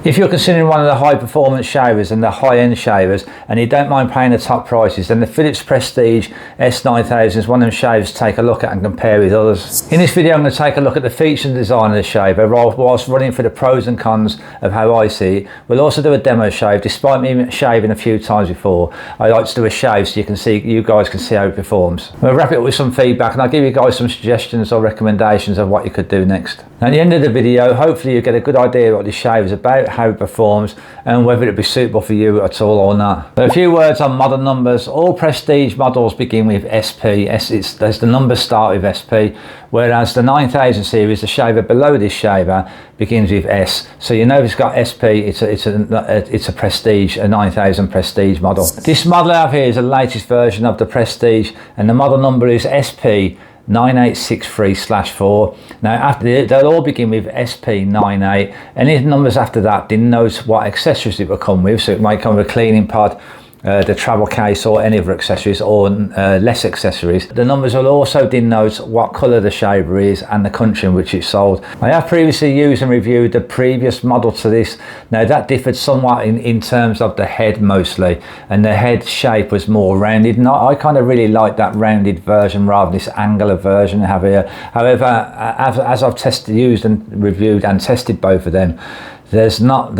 If you're considering one of the high performance shavers and the high end shavers and you don't mind paying the top prices, then the Philips Prestige S9000 is one of them shavers to take a look at and compare with others. In this video I'm going to take a look at the features and design of the shaver whilst running through the pros and cons of how I see it. We'll also do a demo shave. Despite me shaving a few times before, I like to do a shave so you guys can see how it performs. We'll wrap it up with some feedback and I'll give you guys some suggestions or recommendations of what you could do next. At the end of the video, hopefully you get a good idea of what this shave is about, how it performs, and whether it be suitable for you at all or not. A few words on model numbers. All Prestige models begin with SP. There's the numbers start with SP, whereas the 9000 series, the shaver below this shaver, begins with S. So you know if it's got SP, it's a Prestige, a 9000 Prestige model. This model I have here is the latest version of the Prestige, and the model number is SP 9863/4. Now they'll all begin with SP98. Any numbers after that denote what accessories it will come with. So it might come with a cleaning pod, the travel case, or any other accessories, or less accessories. The numbers will also denote what colour the shaver is and the country in which it's sold. I have previously used and reviewed the previous model to this. Now that differed somewhat in terms of the head mostly, and the head shape was more rounded. And I kind of really like that rounded version rather than this angular version I have here. However, as I've used and reviewed and tested both of them, there's not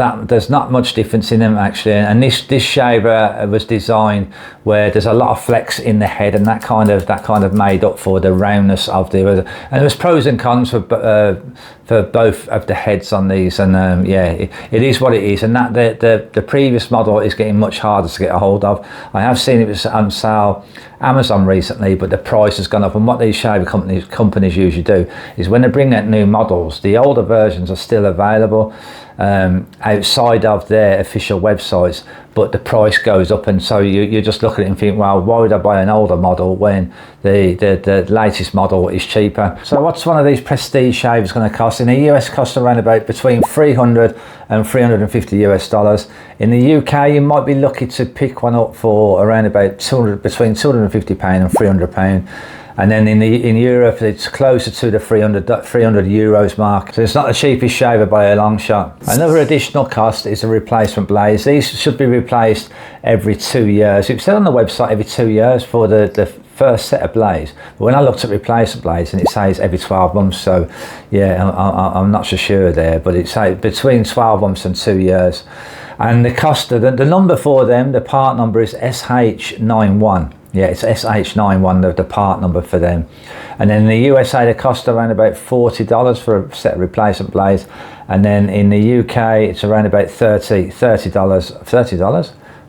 much difference in them actually, and this shaver was designed where there's a lot of flex in the head, and that kind of made up for the roundness of the other. And there's pros and cons for both of the heads on these, and yeah, it is what it is. And that the previous model is getting much harder to get a hold of. I have seen it was on sale Amazon recently, but the price has gone up. And what these shaver companies usually do is when they bring out new models, the older versions are still available outside of their official websites, but the price goes up, and so you just look at it and think, well, why would I buy an older model when the latest model is cheaper? So what's one of these Prestige shavers going to cost? In the US, costs around about between $300 and $350 US. In the UK, you might be lucky to pick one up for around about between £250 and £300. And then in Europe, it's closer to the 300 euros mark. So it's not the cheapest shaver by a long shot. Another additional cost is the replacement blades. These should be replaced every 2 years. It said on the website every 2 years for the first set of blades, but when I looked at replacement blades, and it says every 12 months. So yeah, I'm not so sure there, but it's between 12 months and 2 years. And the cost of the number for them, the part number is SH91. Yeah, it's SH91, the part number for them. And then in the USA, they cost around about $40 for a set of replacement blades. And then in the UK, it's around about £30.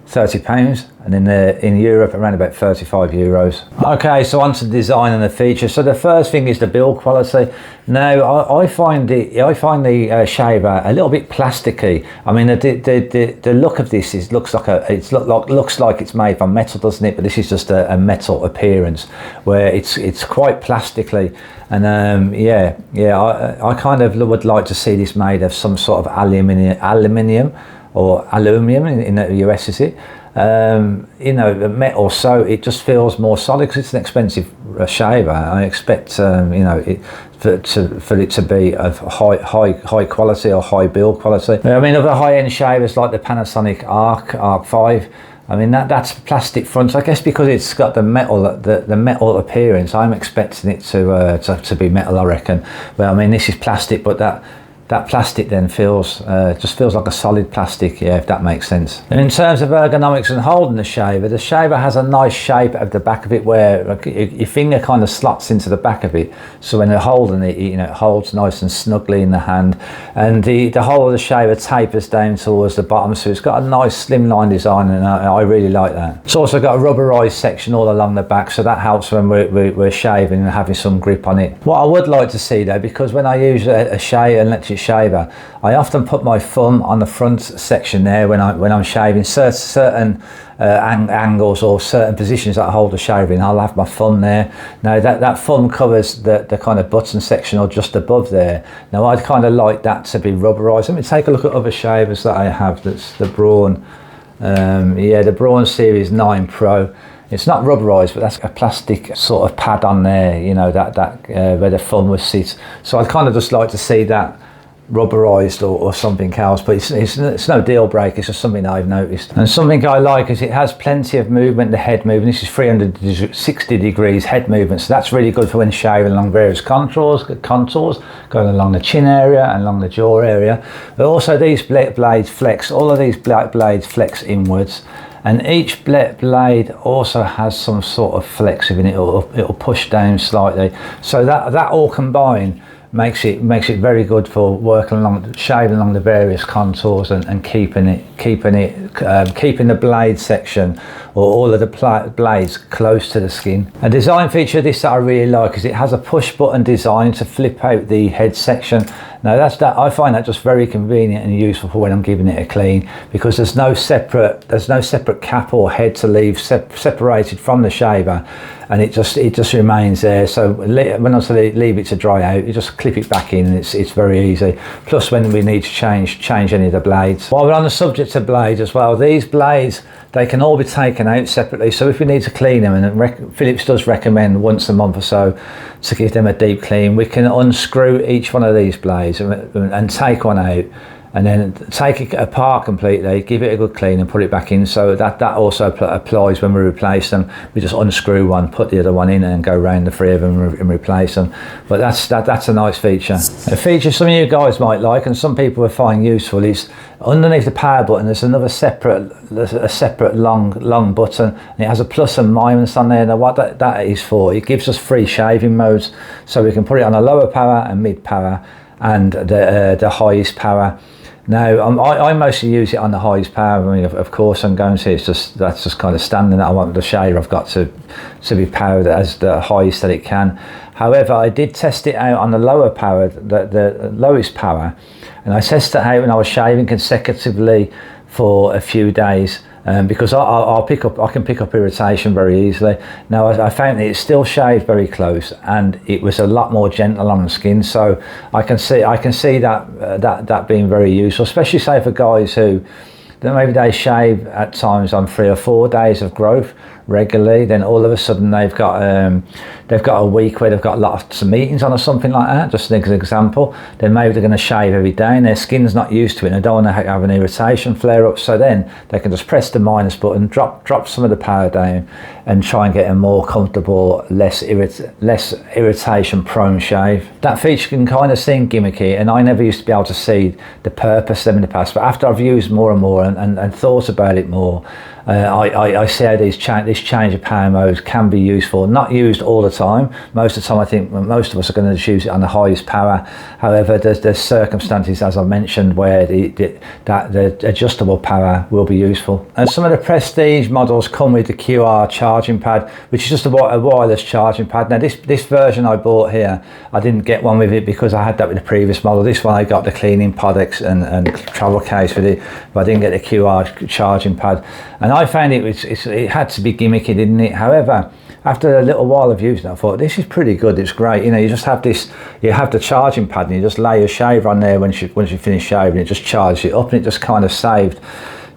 £30, and in Europe around about 35 euros. Okay, so on to the design and the features. So the first thing is the build quality. Now I find the shaver a little bit plasticky. I mean the look of this looks like it's made from metal, doesn't it? But this is just a metal appearance where it's quite plastically. And I kind of would like to see this made of some sort of aluminium or aluminium in the US, is it? You know, metal, so it just feels more solid because it's an expensive shaver. I expect you know, for it to be of high quality or high build quality. I mean, other high-end shavers like the Panasonic Arc 5, I mean that's plastic fronts. I guess because it's got the metal appearance, I'm expecting it to be metal, I reckon. But I mean, this is plastic, but that plastic then just feels like a solid plastic, yeah, if that makes sense. And in terms of ergonomics and holding the shaver has a nice shape of the back of it where like, your finger kind of slots into the back of it, so when you're holding it, you know, it holds nice and snugly in the hand, and the whole of the shaver tapers down towards the bottom, so it's got a nice slimline design, and I really like that. It's also got a rubberized section all along the back, so that helps when we're shaving and having some grip on it. What I would like to see though, because when I use an electric shaver, I often put my thumb on the front section there when I'm shaving certain angles or certain positions that I hold the shaver in. I'll have my thumb there. Now that thumb covers the kind of button section or just above there. Now I'd kind of like that to be rubberized. Let me take a look at other shavers that I have. That's the Braun, the Braun Series 9 Pro. It's not rubberized, but that's a plastic sort of pad on there, you know, that where the thumb would sit. So I'd kind of just like to see that rubberized or something else, but it's no deal breaker. It's just something I've noticed. And something I like is it has plenty of movement, the head movement. This is 360 degrees head movement, so that's really good for when shaving along various contours going along the chin area and along the jaw area. But also these blades flex, all of these blades flex inwards, and each blade also has some sort of flex in it. It'll push down slightly, so that all combined makes it very good for working along, shaving along the various contours and keeping the blade section or all of the blades close to the skin. A design feature of this that I really like is it has a push button design to flip out the head section. Now I find that just very convenient and useful for when I'm giving it a clean, because there's no separate cap or head to leave separated from the shaver, and it just remains there. So when I leave it to dry out, you just clip it back in, and it's very easy. Plus when we need to change any of the blades. While we're on the subject of blades as well, these blades, they can all be taken out separately. So if we need to clean them, and Philips does recommend once a month or so to give them a deep clean, we can unscrew each one of these blades and take one out, and then take it apart completely, give it a good clean and put it back in. So that also applies when we replace them. We just unscrew one, put the other one in, and go around the three of them and replace them. But that's a nice feature. A feature some of you guys might like and some people will find useful is underneath the power button there's a separate long button, and it has a plus and minus on there. Now what that is for, it gives us free shaving modes, so we can put it on a lower power and mid power and the highest power. Now I mostly use it on the highest power. I mean, of course I'm going to, that's just kind of standard. I want the shaver, I've got to be powered as the highest that it can. However, I did test it out on the lower power, the lowest power, and I tested it out when I was shaving consecutively for a few days. Because I can pick up irritation very easily. Now I found that it still shaved very close, and it was a lot more gentle on the skin. So I can see that being very useful, especially say for guys who maybe they shave at times on 3 or 4 days of growth regularly. Then all of a sudden they've got a week where they've got lots of meetings on or something like that, just as an example. Then maybe they're going to shave every day and their skin's not used to it and they don't want to have an irritation flare up, so then they can just press the minus button, drop some of the power down, and try and get a more comfortable, less irritation prone shave. That feature can kind of seem gimmicky, and I never used to be able to see the purpose of them in the past, but after I've used more and more and thought about it more, I see how this change of power modes can be useful. Not used all the time. Most of the time I think most of us are going to use it on the highest power. However, there's circumstances, as I mentioned, where the adjustable power will be useful. And some of the Prestige models come with the QR charging pad, which is just a wireless charging pad. Now this version I bought here, I didn't get one with it because I had that with the previous model. This one I got the cleaning pod and travel case with it, but I didn't get the QR charging pad. And I found it had to be gimmicky, didn't it? However, after a little while of using it, I thought this is pretty good. It's great. You know, you just have this. You have the charging pad, and you just lay your shaver on there once you finish shaving. It just charges it up, and it just kind of saved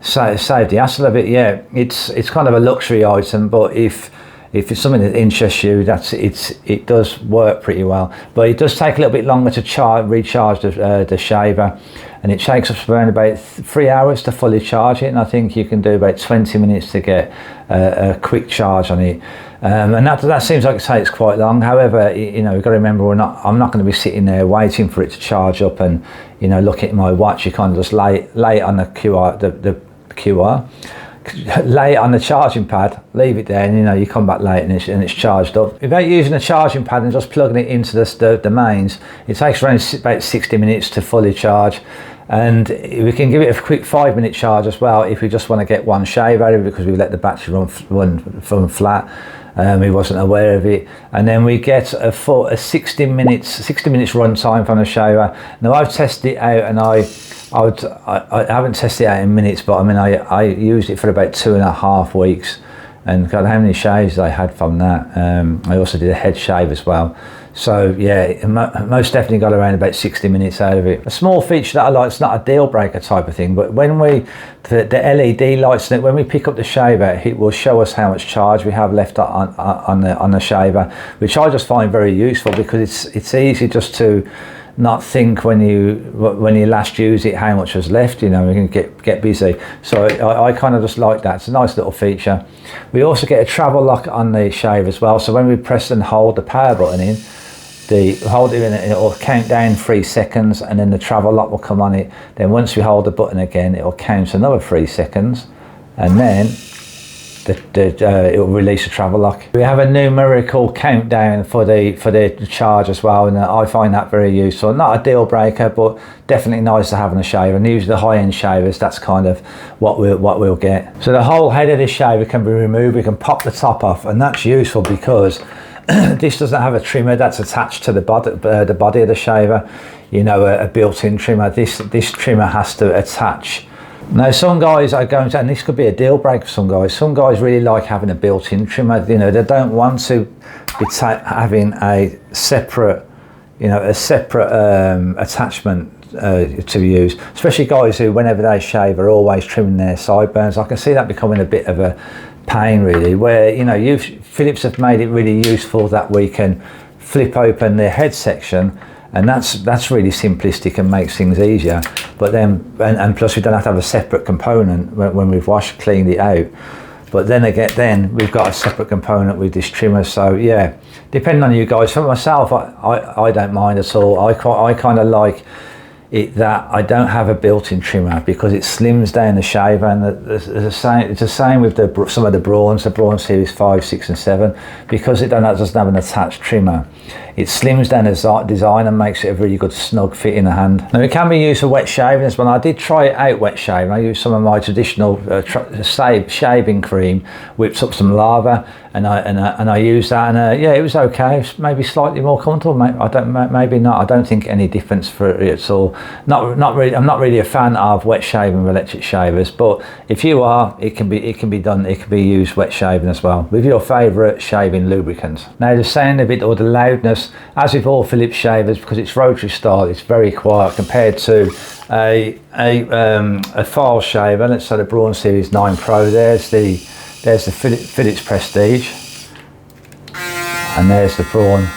the hassle of it. Yeah, it's kind of a luxury item, but if it's something that interests you, it does work pretty well. But it does take a little bit longer to recharge the shaver, and it takes us around about 3 hours to fully charge it, and I think you can do about 20 minutes to get a quick charge on it. And that seems like it takes quite long. However, you know, we've got to remember I'm not going to be sitting there waiting for it to charge up and, you know, looking at my watch. You kind of just lay it on the QR, lay it on the charging pad, leave it there, and you know, you come back late and it's charged up. Without using the charging pad and just plugging it into the mains, it takes around about 60 minutes to fully charge. And we can give it a quick 5-minute charge as well if we just want to get one shave out of it, because we let the battery run flat. He wasn't aware of it, and then we get a 60 minutes run time from the shaver. Now I've tested it out, and I haven't tested it out in minutes, but I mean I used it for about 2.5 weeks, and God, how many shaves I had from that. I also did a head shave as well. So yeah, most definitely got around about 60 minutes out of it. A small feature that I like, it's not a deal breaker type of thing, but when the LED lights, when we pick up the shaver, it will show us how much charge we have left on the shaver, which I just find very useful, because it's easy just to not think when you last use it how much was left. You know, we can get busy. So I kind of just like that. It's a nice little feature. We also get a travel lock on the shave as well. So when we press and hold the power button in, hold it in, it'll count down 3 seconds, and then the travel lock will come on it. Then once we hold the button again, it'll count another 3 seconds, and then it will release the travel lock. We have a numerical countdown for the charge as well, and I find that very useful. Not a deal breaker, but definitely nice to have on a shaver. And usually the high-end shavers, that's kind of what we'll get. So the whole head of the shaver can be removed. We can pop the top off, and that's useful because this doesn't have a trimmer that's attached to the body of the shaver. You know, a built-in trimmer. This trimmer has to attach. Now some guys are going to, and this could be a deal breaker for some guys. Some guys really like having a built-in trimmer. You know, they don't want to be having a separate, attachment to use. Especially guys who, whenever they shave, are always trimming their sideburns. I can see that becoming a bit of a pain, really. Where Philips have made it really useful that we can flip open the head section. And that's really simplistic and makes things easier. But then, and plus we don't have to have a separate component when we've cleaned it out. But then again, we've got a separate component with this trimmer. So yeah, depending on you guys. For myself, I don't mind at all. I kind of like it that I don't have a built-in trimmer because it slims down the shaver, and it's the same with some of the Brawns, the Brawn Series 5, 6 and 7, because it doesn't have an attached trimmer. It slims down the design and makes it a really good snug fit in the hand. Now it can be used for wet shaving as well. I did try it out wet shaving. I used some of my traditional shaving cream, whipped up some lava, and I used that, and yeah, it was okay. It's maybe slightly more comfortable. Maybe not. I don't think any difference for it at all. Not really. I'm not really a fan of wet shaving with electric shavers, but if you are, it can be done. It can be used wet shaving as well with your favourite shaving lubricant. Now the sound of it, or the loudness, as with all Philips shavers, because it's rotary style, it's very quiet compared to a file shaver. Let's say the Braun Series 9 Pro. There's the Philips Prestige, and there's the Braun.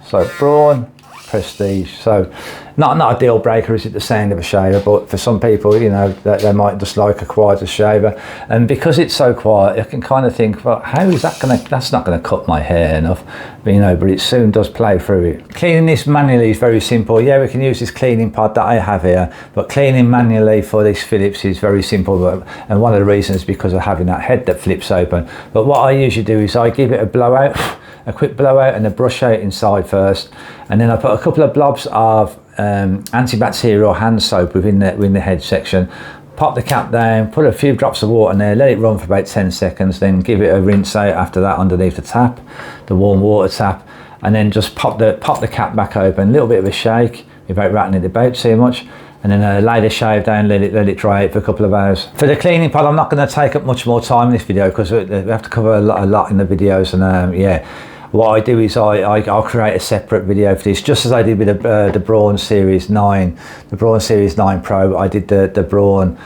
So Braun, Prestige. So not a deal breaker, is it, the sound of a shaver, but for some people, that they might just like a quieter shaver. And because it's so quiet, you can kind of think, well, how is that that's not gonna cut my hair enough, but it soon does play through it. Cleaning this manually is very simple. Yeah, we can use this cleaning pod that I have here, but cleaning manually for this Philips is very simple, and one of the reasons is because of having that head that flips open. But what I usually do is I give it a blowout, a quick blowout, and a brush out inside first, and then I put a couple of blobs of antibacterial hand soap within the head section, pop the cap down, put a few drops of water in there, let it run for about 10 seconds, then give it a rinse out after that underneath the tap, the warm water tap, and then just pop the cap back open, a little bit of a shake without rattling it about too much, and then lay the shave down, let it dry out for a couple of hours. For the cleaning pod, I'm not going to take up much more time in this video because we have to cover a lot in the videos, and yeah. What I do is I'll create a separate video for this, just as I did with the Braun Series 9, the Braun Series 9 Pro. I did the Braun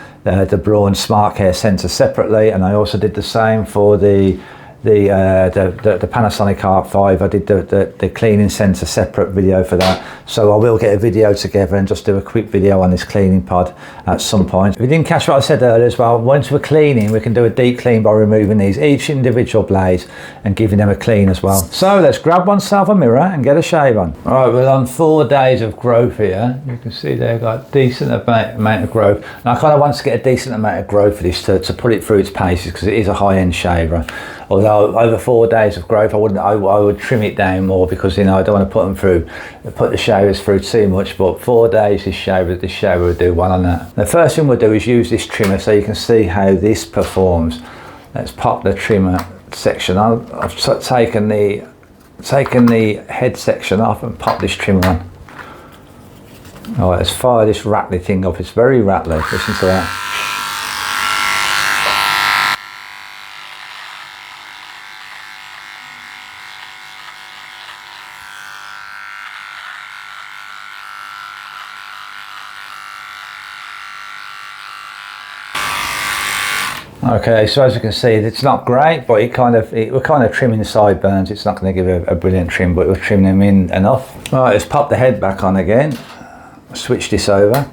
Smart Care sensor separately, and I also did the same for the Panasonic Arc 5. I did the cleaning sensor separate video for that. So I will get a video together and just do a quick video on this cleaning pod at some point. If you didn't catch what I said earlier as well, once we're cleaning, we can do a deep clean by removing each individual blades and giving them a clean as well. So let's grab oneself a mirror and get a shave on. All right, we're on 4 days of growth here. You can see they've got a decent amount of growth. And I kind of want to get a decent amount of growth for this to put it through its paces, because it is a high-end shaver. Although over 4 days of growth, I would trim it down more, because I don't want to put the shavers through too much. But 4 days, this shaver will do well on that. The first thing we'll do is use this trimmer so you can see how this performs. Let's pop the trimmer section on. I've taken the head section off and pop this trimmer on. All right, let's fire this rattly thing up. It's very rattly. Listen to that. Okay, so as you can see, it's not great, but we're kind of trimming the sideburns. It's not going to give a brilliant trim, but we're trimming them in enough. All right, let's pop the head back on again. switch this over.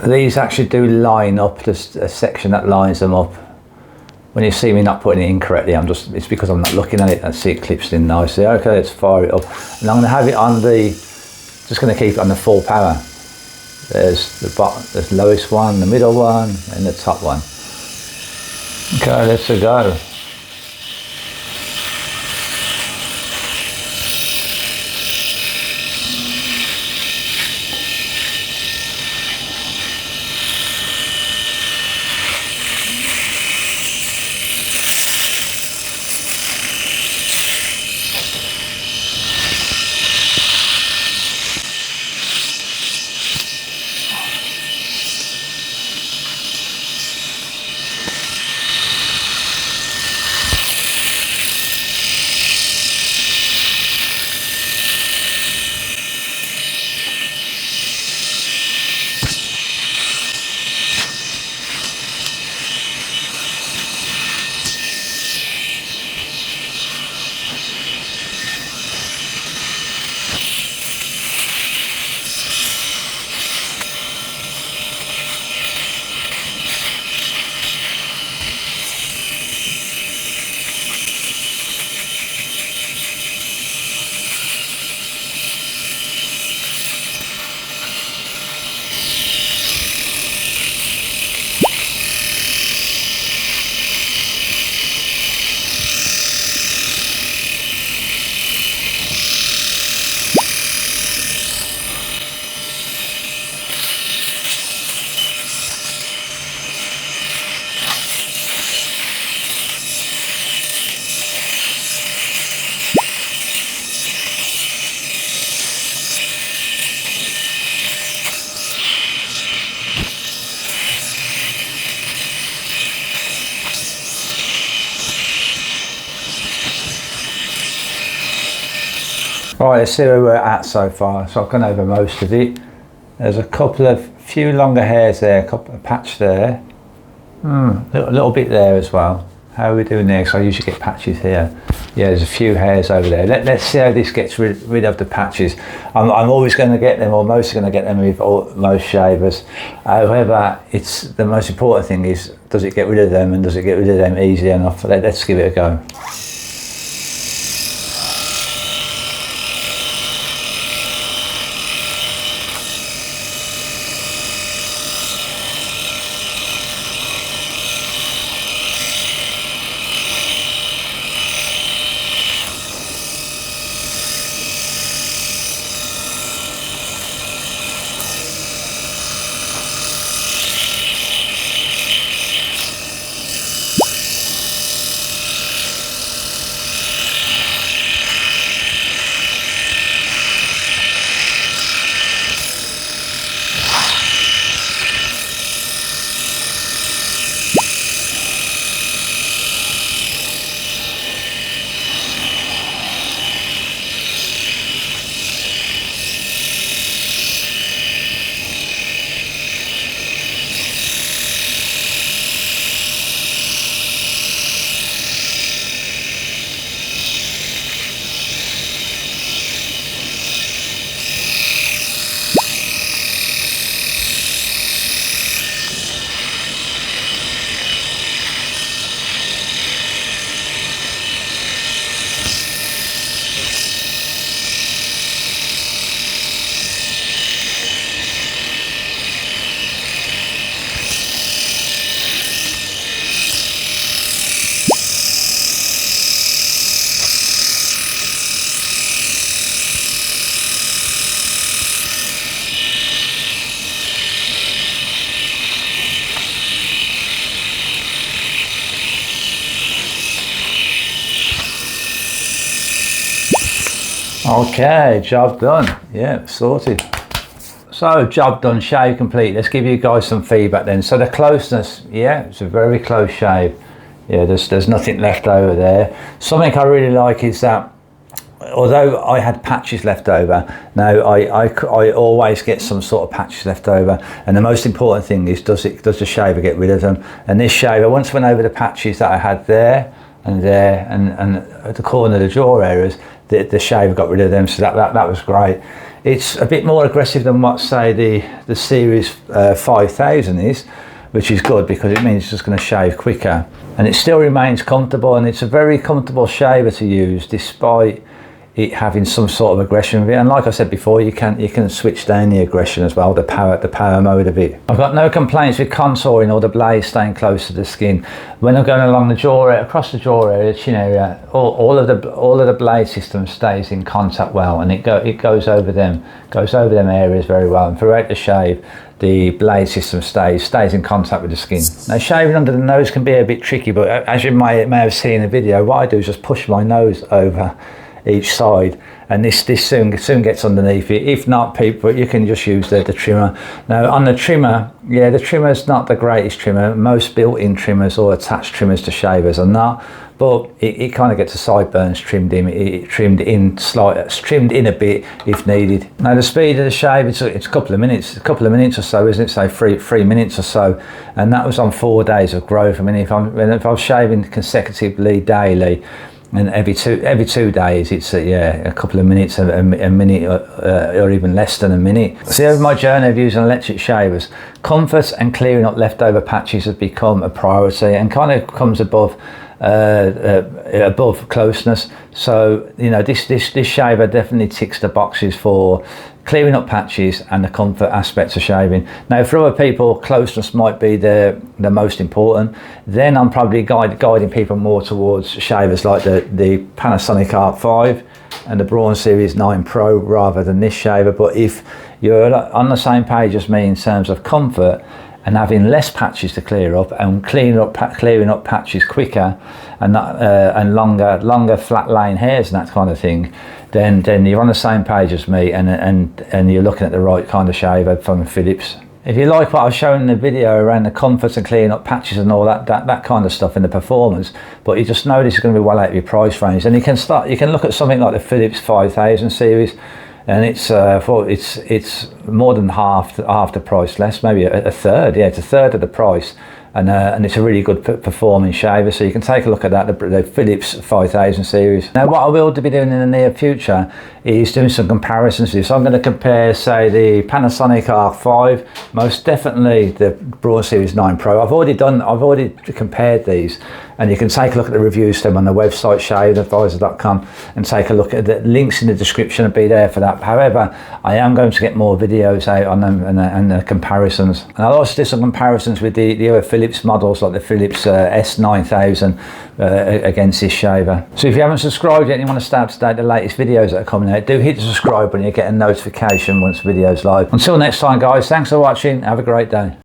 These actually do line up. There's a section that lines them up. When you see me not putting it in correctly, it's because I'm not looking at it and see it clips in nicely. Okay, let's fire it up. And I'm going to have it on just going to keep it on the full power. There's the bottom, there's the lowest one, the middle one, and the top one. Okay, let's go. Right, let's see where we're at so far. So I've gone over most of it. There's a few longer hairs there, a patch there. A little bit there as well. How are we doing there? Because I usually get patches here. Yeah, there's a few hairs over there. Let's see how this gets rid of the patches. I'm always going to get them, or mostly going to get them with most shavers. However, it's the most important thing is, does it get rid of them, and does it get rid of them easily enough? Let's give it a go. Okay, job done. Yeah, sorted. So, job done, shave complete. Let's give you guys some feedback then. So the closeness, yeah, it's a very close shave. Yeah, there's nothing left over there. Something I really like is that, although I had patches left over, now I always get some sort of patches left over, and the most important thing is, does the shaver get rid of them? And this shaver, once went over the patches that I had there and at the corner of the jaw areas, the shaver got rid of them, so that was great. It's a bit more aggressive than what, say, the Series 5000 is, which is good because it means it's just going to shave quicker, and it still remains comfortable, and it's a very comfortable shaver to use despite it having some sort of aggression with it. And like I said before, you can switch down the aggression as well, the power mode of it. I've got no complaints with contouring or the blade staying close to the skin. When I'm going along the jaw area, across the jaw area, the chin area, all of the blade system stays in contact well, and it goes over them areas very well. And throughout the shave, the blade system stays in contact with the skin. Now, shaving under the nose can be a bit tricky, but as you may have seen in the video, what I do is just push my nose over each side, and this soon gets underneath it. If not, people, you can just use the trimmer. Now, on the trimmer, yeah, the trimmer's not the greatest trimmer. Most built-in trimmers or attached trimmers to shavers are not, but it kind of gets the sideburns trimmed in a bit if needed. Now, the speed of the shave, it's a couple of minutes or so, isn't it? Say three minutes or so, and that was on 4 days of growth. I mean, if I'm shaving consecutively daily, and every two days, it's a couple of minutes, a minute, or even less than a minute. See, over my journey of using electric shavers, comfort and clearing up leftover patches has become a priority, and kind of comes above closeness. So, you know, this shaver definitely ticks the boxes for clearing up patches and the comfort aspects of shaving. Now, for other people, closeness might be the most important. Then I'm probably guiding people more towards shavers like the Panasonic Arc 5 and the Braun Series 9 Pro rather than this shaver. But if you're on the same page as me in terms of comfort and having less patches to clear up and clearing up patches quicker and longer flat laying hairs and that kind of thing, then you're on the same page as me, and you're looking at the right kind of shaver from Philips. If you like what I've shown in the video around the comfort and clearing up patches and all that kind of stuff in the performance, but you just know this is going to be well out of your price range, then you can look at something like the Philips 5000 series, and it's more than half the price less, maybe a third. Yeah, it's a third of the price, and it's a really good performing shaver. So you can take a look at that, the Philips 5000 series. Now, what I will be doing in the near future is doing some comparisons. So I'm going to compare, say, the Panasonic Arc 5, most definitely the Braun Series 9 Pro. I've already compared these, and you can take a look at the reviews to them on the website shaveadvisor.com, and take a look at the links in the description will be there for that. However, I am going to get more videos out on them and the comparisons, and I'll also do some comparisons with the other Philips models like the Philips S9000 against this shaver. So if you haven't subscribed yet and you want to stay up to date with the latest videos that are coming out, do hit the subscribe button. You get a notification once videos live. Until next time, guys, thanks for watching. Have a great day.